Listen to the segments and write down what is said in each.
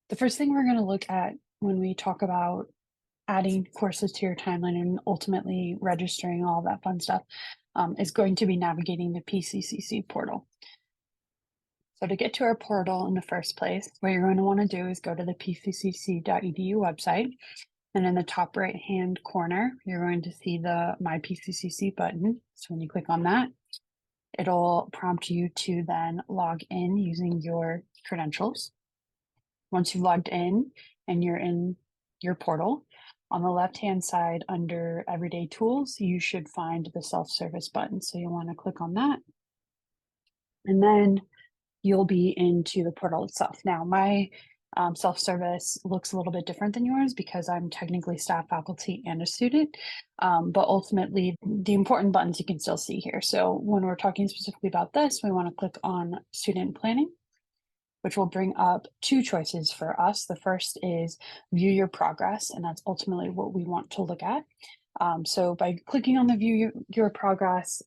The first thing we're going to look at when we talk about adding courses to your timeline and ultimately registering all that fun stuff is going to be navigating the PCCC portal. So to get to our portal in the first place, what you're going to want to do is go to the pccc.edu website. And in the top right-hand corner, you're going to see the My PCCC button. So when you click on that, it'll prompt you to then log in using your credentials. Once you've logged in and you're in your portal, on the left-hand side under Everyday Tools, you should find the self-service button. So you'll want to click on that. And then you'll be into the portal itself. Now, my self-service looks a little bit different than yours because I'm technically staff, faculty, and a student. But ultimately, the important buttons you can still see here. So when we're talking specifically about this, we want to click on Student Planning, which will bring up two choices for us. The first is View Your Progress, and that's ultimately what we want to look at. So by clicking on the View Your Progress,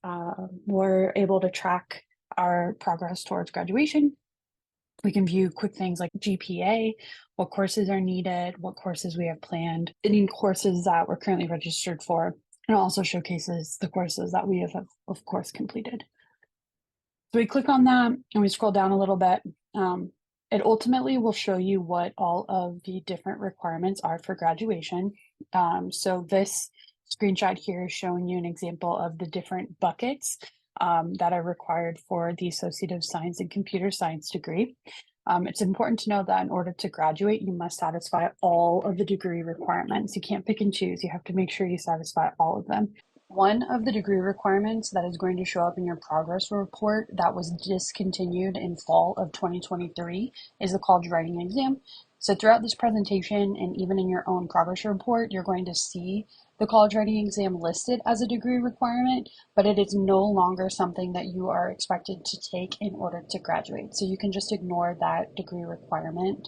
we're able to track our progress towards graduation. We can view quick things like GPA, what courses are needed, what courses we have planned, any courses that we're currently registered for, and also showcases the courses that we have, of course, completed. So we click on that and we scroll down a little bit. It ultimately will show you what all of the different requirements are for graduation. So this screenshot here is showing you an example of the different buckets that are required for the Associate of Science and Computer Science degree. It's important to know that in order to graduate, you must satisfy all of the degree requirements. You can't pick and choose. You have to make sure you satisfy all of them. One of the degree requirements that is going to show up in your progress report that was discontinued in fall of 2023 is the college writing exam. So throughout this presentation and even in your own progress report, you're going to see the college writing exam listed as a degree requirement, but it is no longer something that you are expected to take in order to graduate. So you can just ignore that degree requirement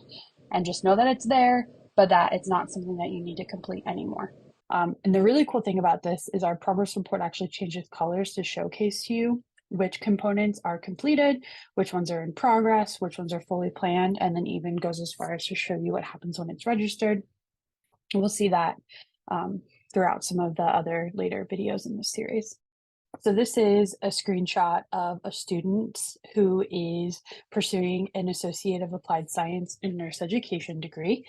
and just know that it's there, but that it's not something that you need to complete anymore. And the really cool thing about this is our progress report actually changes colors to showcase to you which components are completed, which ones are in progress, which ones are fully planned, and then even goes as far as to show you what happens when it's registered. And we'll see that throughout some of the other later videos in this series. So this is a screenshot of a student who is pursuing an Associate of Applied Science in Nurse Education degree.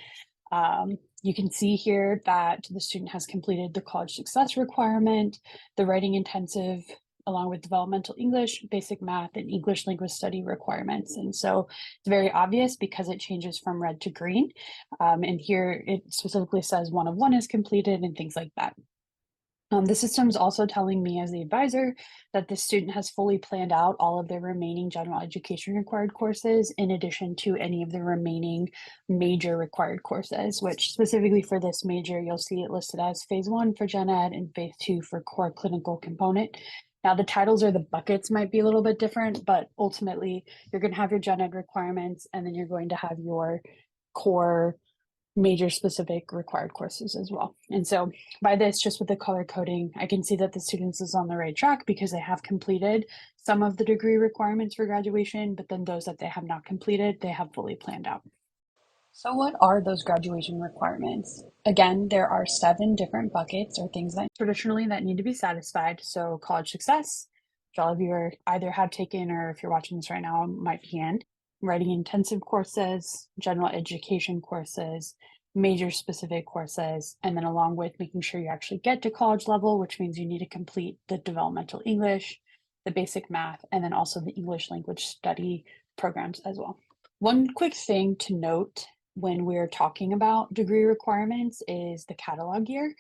You can see here that the student has completed the college success requirement, the writing intensive, along with developmental English, basic math, and English language study requirements. And so it's very obvious because it changes from red to green. And here it specifically says 1 of 1 is completed and things like that. The system is also telling me as the advisor that the student has fully planned out all of their remaining general education required courses in addition to any of the remaining major required courses, which specifically for this major, you'll see it listed as phase 1 for gen ed and phase 2 for core clinical component. Now the titles or the buckets might be a little bit different, but ultimately you're going to have your gen ed requirements and then you're going to have your core major specific required courses as well. And so by this, just with the color coding, I can see that the students is on the right track because they have completed some of the degree requirements for graduation, but then those that they have not completed, they have fully planned out. So what are those graduation requirements? Again, there are 7 different buckets or things that traditionally that need to be satisfied. So college success, which all of you are either have taken or if you're watching this right now might be in. Writing intensive courses, general education courses, major specific courses, and then along with making sure you actually get to college level, which means you need to complete the developmental English, the basic math, and then also the English language study programs as well. One quick thing to note when we're talking about degree requirements is the catalog year.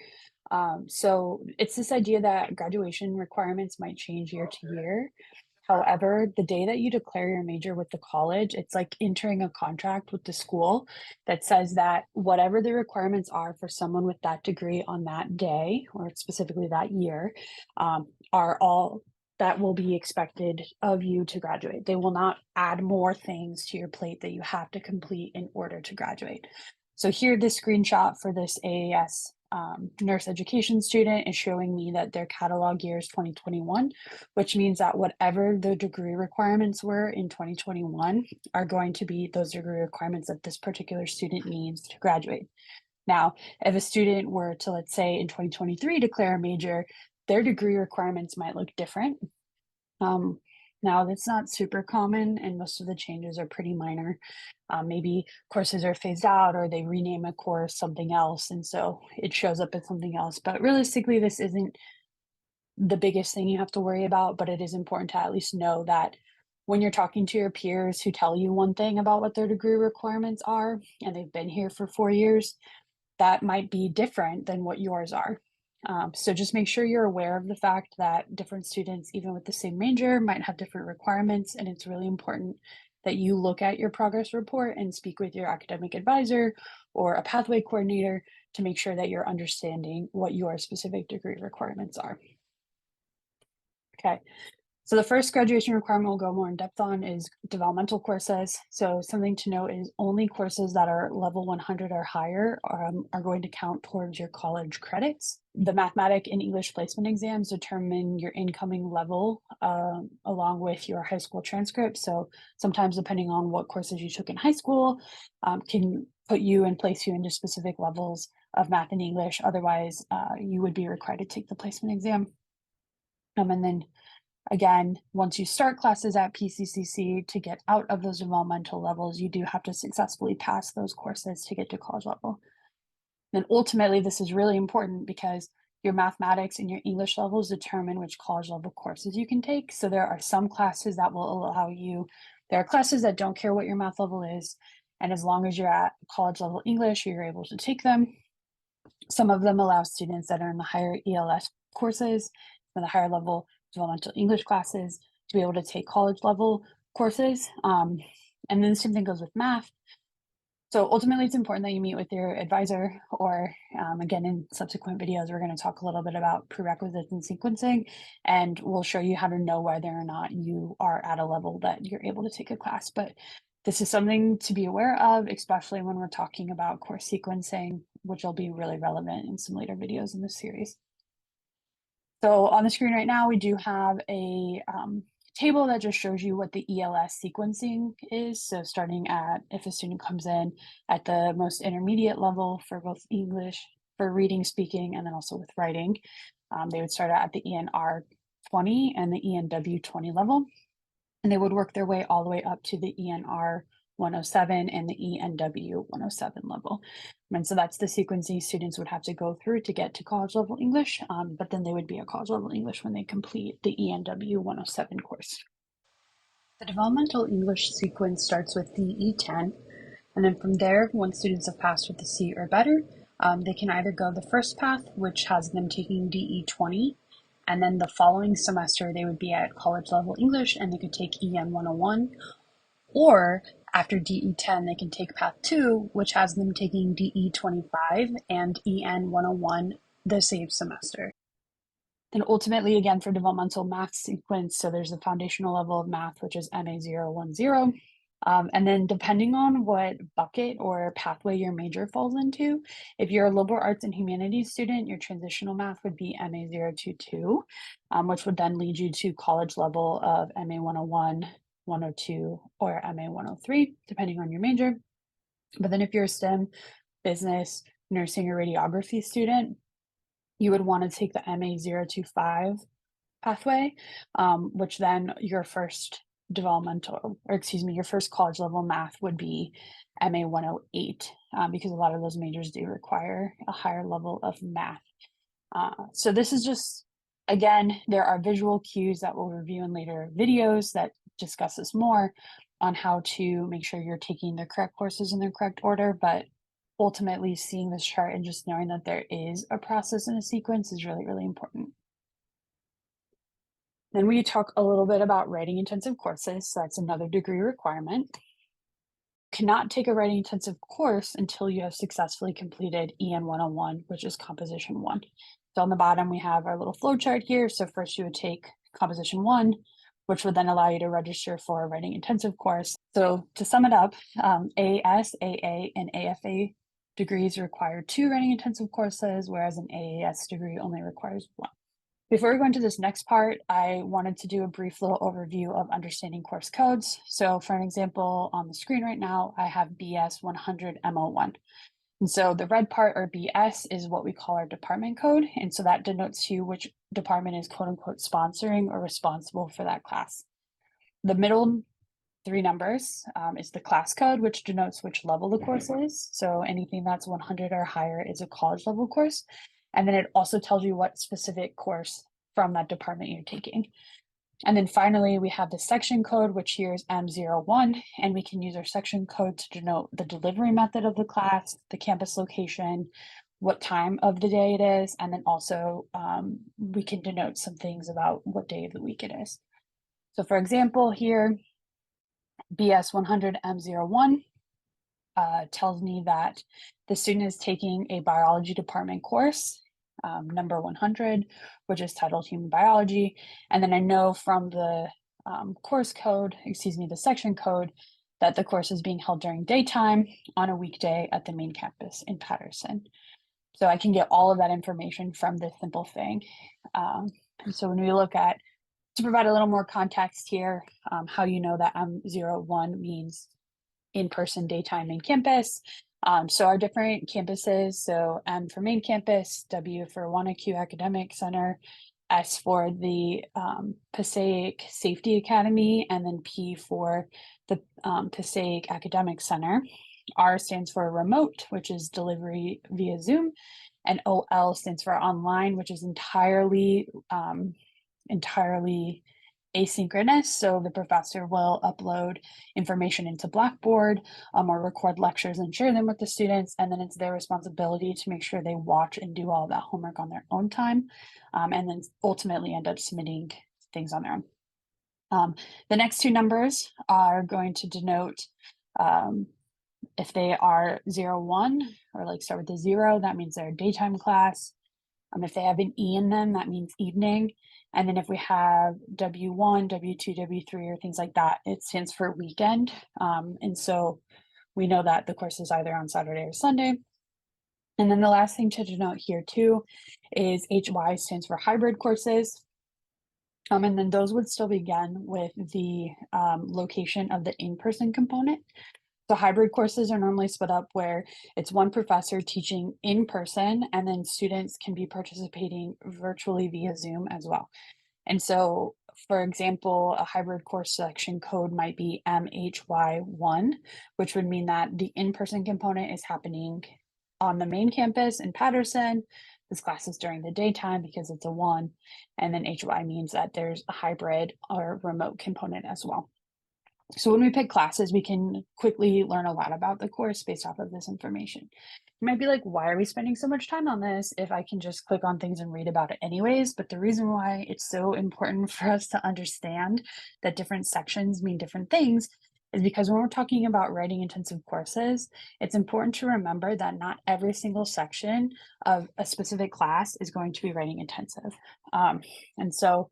So it's this idea that graduation requirements might change year to year. However, the day that you declare your major with the college, it's like entering a contract with the school that says that whatever the requirements are for someone with that degree on that day, or specifically that year, are all that will be expected of you to graduate. They will not add more things to your plate that you have to complete in order to graduate. So here, this screenshot for this AAS nurse education student is showing me that their catalog year is 2021, which means that whatever the degree requirements were in 2021 are going to be those degree requirements that this particular student needs to graduate. Now, if a student were to, let's say in 2023, declare a major, their degree requirements might look different. Now, that's not super common, and most of the changes are pretty minor. Maybe courses are phased out, or they rename a course something else, and so it shows up as something else. But realistically, this isn't the biggest thing you have to worry about, but it is important to at least know that when you're talking to your peers who tell you one thing about what their degree requirements are, and they've been here for 4 years, that might be different than what yours are. So just make sure you're aware of the fact that different students, even with the same major, might have different requirements, and it's really important that you look at your progress report and speak with your academic advisor or a pathway coordinator to make sure that you're understanding what your specific degree requirements are. Okay, so the first graduation requirement we'll go more in depth on is developmental courses. So something to note is only courses that are level 100 or higher are going to count towards your college credits. The mathematic and English placement exams determine your incoming level along with your high school transcript. So sometimes depending on what courses you took in high school can put you and place you into specific levels of math and English. Otherwise, you would be required to take the placement exam. And then again, once you start classes at PCCC, to get out of those developmental levels, you do have to successfully pass those courses to get to college level. Then ultimately, this is really important because your mathematics and your English levels determine which college level courses you can take. So there are some classes that will allow you, there are classes that don't care what your math level is. And as long as you're at college level English, you're able to take them. Some of them allow students that are in the higher ELS courses, and the higher level developmental English classes, to be able to take college level courses. And then the same thing goes with math. So ultimately, it's important that you meet with your advisor, or again, in subsequent videos, we're going to talk a little bit about prerequisites and sequencing, and we'll show you how to know whether or not you are at a level that you're able to take a class. But this is something to be aware of, especially when we're talking about course sequencing, which will be really relevant in some later videos in this series. So on the screen right now, we do have a table that just shows you what the ELS sequencing is. So starting at, if a student comes in at the most intermediate level for both English, for reading, speaking, and then also with writing, they would start out at the ENR 20 and the ENW 20 level, and they would work their way all the way up to the ENR 107 and the ENW 107 level. And so that's the sequencing students would have to go through to get to college level English, but then they would be at college level English when they complete the ENW 107 course. The developmental English sequence starts with DE10, and then from there, once students have passed with the C or better, they can either go the first path, which has them taking DE20, and then the following semester they would be at college level English and they could take EN 101, or after DE10 they can take path 2, which has them taking DE25 and EN 101 the same semester. Then ultimately, again, for developmental math sequence, so there's the foundational level of math, which is MA 010. And then depending on what bucket or pathway your major falls into, if you're a liberal arts and humanities student, your transitional math would be MA 022, which would then lead you to college level of MA 101, 102, or MA 103, depending on your major. But then if you're a STEM, business, nursing, or radiography student, you would want to take the MA 025 pathway, which then your first your first college level math would be MA 108, because a lot of those majors do require a higher level of math. So this is just, again, there are visual cues that we'll review in later videos that discuss this more on how to make sure you're taking the correct courses in the correct order, but ultimately seeing this chart and just knowing that there is a process and a sequence is really, really important. Then we talk a little bit about writing intensive courses. So that's another degree requirement. You cannot take a writing intensive course until you have successfully completed EN 101, which is composition 1. So on the bottom, we have our little flow chart here. So first you would take composition 1, which would then allow you to register for a writing intensive course. So to sum it up, AS, AA, and AFA degrees require 2 writing intensive courses, whereas an AAS degree only requires 1. Before we go into this next part, I wanted to do a brief little overview of understanding course codes. So for an example on the screen right now, I have BS 100 MO1. And so the red part, or BS, is what we call our department code. And so that denotes to you which department is quote unquote sponsoring or responsible for that class. The middle 3 numbers is the class code, which denotes which level the course is. So anything that's 100 or higher is a college level course. And then it also tells you what specific course from that department you're taking. And then finally, we have the section code, which here is M01, and we can use our section code to denote the delivery method of the class, the campus location, what time of the day it is, and then also we can denote some things about what day of the week it is. So for example, here, BS 100 M01 tells me that the student is taking a biology department course, number 100, which is titled Human Biology. And then I know from the course code, the section code, that the course is being held during daytime on a weekday at the main campus in Patterson. So I can get all of that information from this simple thing. And so when we look at, to provide a little more context here, how you know that M01 means in-person daytime main campus. So our different campuses, so M for main campus, W for Wanacue Academic Center, S for the Passaic Safety Academy, and then P for the Passaic Academic Center. R stands for remote, which is delivery via Zoom, and OL stands for online, which is entirely asynchronous. So the professor will upload information into Blackboard or record lectures and share them with the students. And then it's their responsibility to make sure they watch and do all that homework on their own time. And then ultimately end up submitting things on their own. The next 2 numbers are going to denote if they are 01 or like start with the 0, that means they're a daytime class. If they have an E in them, that means evening. And then if we have W1, W2, W3, or things like that, it stands for weekend. And so we know that the course is either on Saturday or Sunday. And then the last thing to denote here too is HY stands for hybrid courses. And then those would still begin with the location of the in-person component. So hybrid courses are normally split up where it's one professor teaching in person, and then students can be participating virtually via Zoom as well. And so, for example, a hybrid course selection code might be MHY1, which would mean that the in-person component is happening on the main campus in Patterson. This class is during the daytime because it's a 1, and then HY means that there's a hybrid or remote component as well. So when we pick classes, we can quickly learn a lot about the course based off of this information. You might be like, why are we spending so much time on this if I can just click on things and read about it anyways? But the reason why it's so important for us to understand that different sections mean different things is because when we're talking about writing intensive courses, it's important to remember that not every single section of a specific class is going to be writing intensive. And so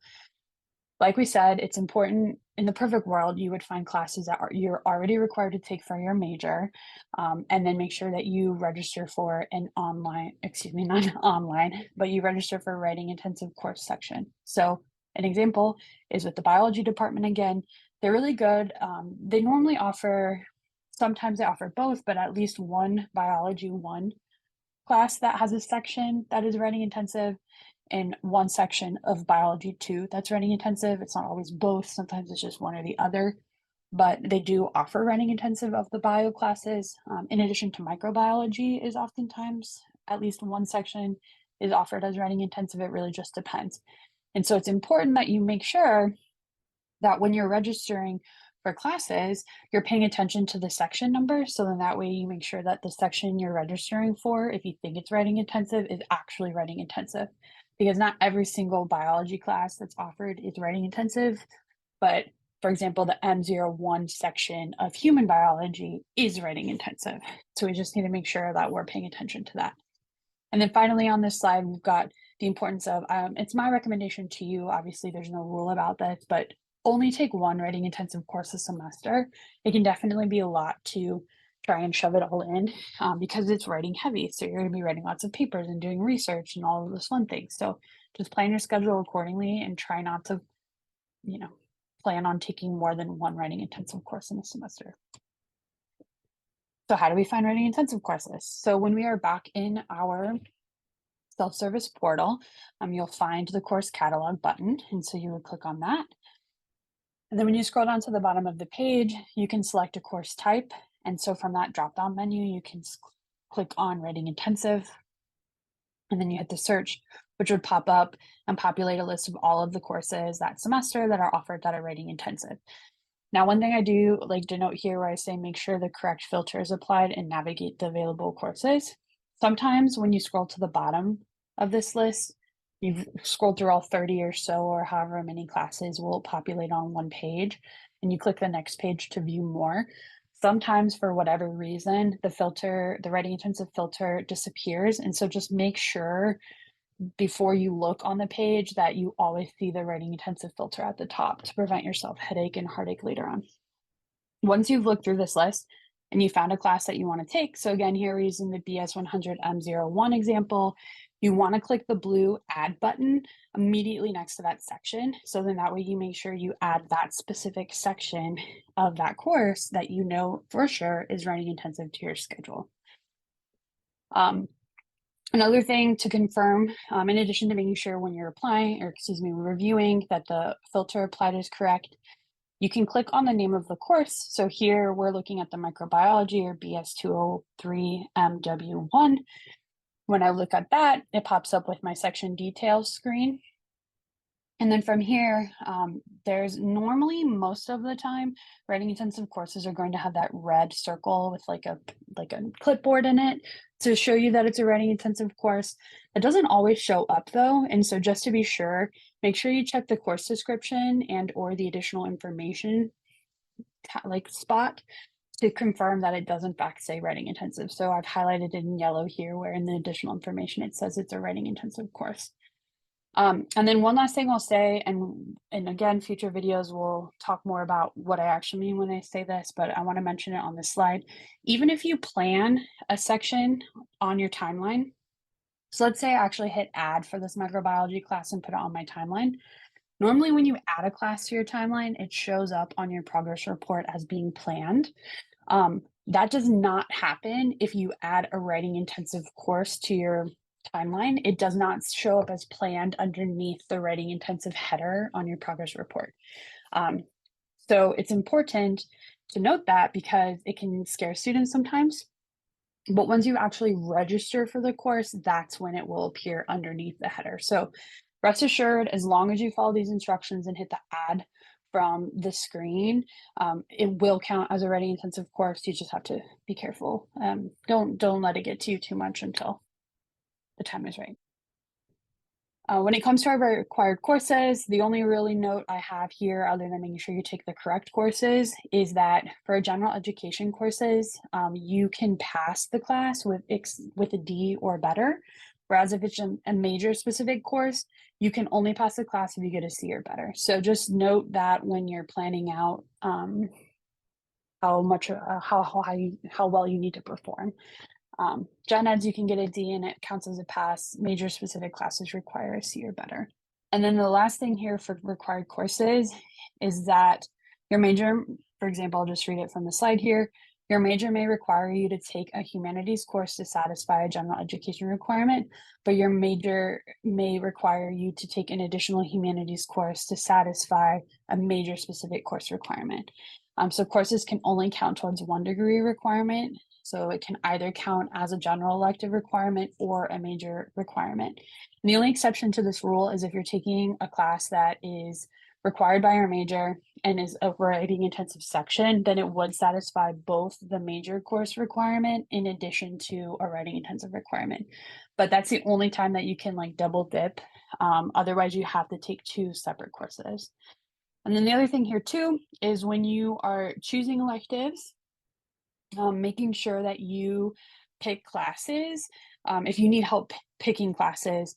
like we said, it's important. In the perfect world, you would find classes that you're already required to take for your major, and then make sure that you register for an online, not online, but you register for a writing intensive course section. So an example is with the biology department again. They're really good. They normally offer, sometimes they offer both, but at least one biology 1 class that has a section that is writing intensive, and one section of biology 2 that's writing intensive. It's not always both, sometimes it's just one or the other, but they do offer writing intensive of the bio classes. In addition to microbiology is oftentimes at least one section is offered as writing intensive. It really just depends. And so it's important that you make sure that when you're registering for classes, you're paying attention to the section number. So then that way you make sure that the section you're registering for, if you think it's writing intensive, is actually writing intensive. Because not every single biology class that's offered is writing intensive, but for example, the M01 section of human biology is writing intensive. So we just need to make sure that we're paying attention to that. And then finally on this slide, we've got the importance of, it's my recommendation to you, obviously there's no rule about this, but only take one writing intensive course a semester. It can definitely be a lot to try and shove it all in because it's writing heavy. So you're going to be writing lots of papers and doing research and all of those fun things. So just plan your schedule accordingly and try not to, plan on taking more than one writing intensive course in a semester. So how do we find writing intensive courses? So when we are back in our self-service portal, you'll find the course catalog button. And so you would click on that. And then when you scroll down to the bottom of the page, you can select a course type. And so from that drop-down menu, you can click on writing intensive. And then you hit the search, which would pop up and populate a list of all of the courses that semester that are offered that are writing intensive. Now, one thing I do like to note here where I say make sure the correct filter is applied and navigate the available courses. Sometimes when you scroll to the bottom of this list, you've scrolled through all 30 or so or however many classes will populate on one page, and you click the next page to view more. Sometimes for whatever reason, the writing intensive filter disappears. And so just make sure before you look on the page that you always see the writing intensive filter at the top to prevent yourself headache and heartache later on. Once you've looked through this list and you found a class that you want to take, so again, here we're using the BS 100 M01 example, you want to click the blue add button immediately next to that section. So then that way you make sure you add that specific section of that course that you know for sure is writing intensive to your schedule. Another thing to confirm, in addition to making sure when you're reviewing that the filter applied is correct, you can click on the name of the course. So here we're looking at the microbiology or BS 203 MW1. When I look at that, it pops up with my section details screen. And then from here, there's normally most of the time writing intensive courses are going to have that red circle with like a clipboard in it to show you that it's a writing intensive course. It doesn't always show up though. And so just to be sure, make sure you check the course description and or the additional information spot to confirm that it does in fact say writing intensive. So I've highlighted it in yellow here where in the additional information it says it's a writing intensive course. And then one last thing I'll say, and again, future videos will talk more about what I actually mean when I say this, but I want to mention it on this slide. Even if you plan a section on your timeline, so let's say I actually hit add for this microbiology class and put it on my timeline. Normally when you add a class to your timeline, it shows up on your progress report as being planned. That does not happen if you add a writing intensive course to your timeline. It does not show up as planned underneath the writing intensive header on your progress report. So it's important to note that because it can scare students sometimes. But once you actually register for the course, that's when it will appear underneath the header. So rest assured, as long as you follow these instructions and hit the add from the screen, it will count as a writing intensive course. You just have to be careful. Don't let it get to you too much until the time is right. When it comes to our required courses, the only really note I have here, other than making sure you take the correct courses, is that for general education courses, you can pass the class with a D or better. Whereas if it's a major specific course, you can only pass the class if you get a C or better. So just note that when you're planning out how well you need to perform. Gen Eds, you can get a D and it counts as a pass. Major specific classes require a C or better. And then the last thing here for required courses is that your major, for example, I'll just read it from the slide here. Your major may require you to take a humanities course to satisfy a general education requirement, but your major may require you to take an additional humanities course to satisfy a major specific course requirement. So courses can only count towards 1 degree requirement. So it can either count as a general elective requirement or a major requirement. And the only exception to this rule is if you're taking a class that is required by your major and is a writing intensive section, then it would satisfy both the major course requirement in addition to a writing intensive requirement. But that's the only time that you can double dip. Otherwise, you have to take 2 separate courses. And then the other thing here too is when you are choosing electives, making sure that you pick classes. If you need help picking classes,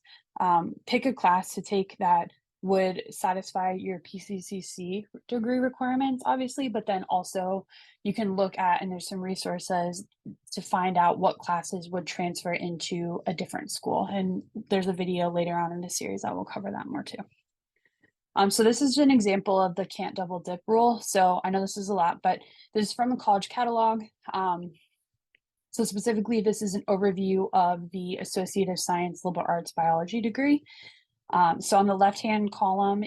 pick a class to take that would satisfy your PCCC degree requirements, obviously, but then also you can look at, and there's some resources to find out what classes would transfer into a different school. And there's a video later on in the series that will cover that more too. So this is an example of the can't double dip rule. So I know this is a lot, but this is from a college catalog. So specifically, this is an overview of the Associate of Science Liberal Arts Biology degree. So on the left-hand column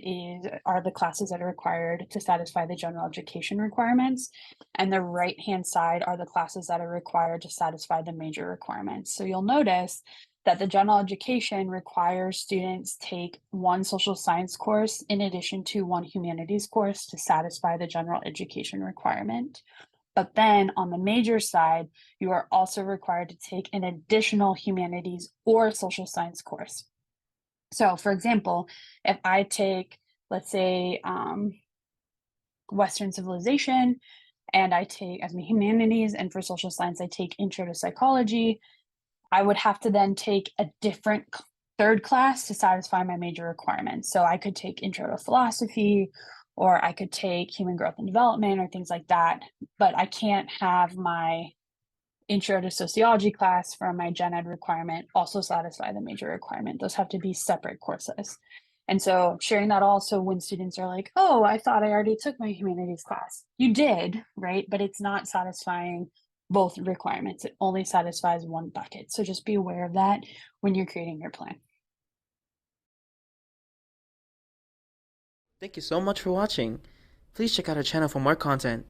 are the classes that are required to satisfy the general education requirements, and the right-hand side are the classes that are required to satisfy the major requirements. So you'll notice that the general education requires students take one social science course in addition to one humanities course to satisfy the general education requirement. But then on the major side, you are also required to take an additional humanities or social science course. So for example, if I take, let's say, Western civilization, and I take as my humanities, and for social science, I take intro to psychology, I would have to then take a different third class to satisfy my major requirements. So I could take intro to philosophy, or I could take human growth and development, or things like that. But I can't have my intro to sociology class from my gen ed requirement also satisfy the major requirement. Those have to be separate courses. And so sharing that also when students are like, oh, I thought I already took my humanities class. You did, right? But it's not satisfying both requirements. It only satisfies one bucket. So just be aware of that when you're creating your plan. Thank you so much for watching. Please check out our channel for more content.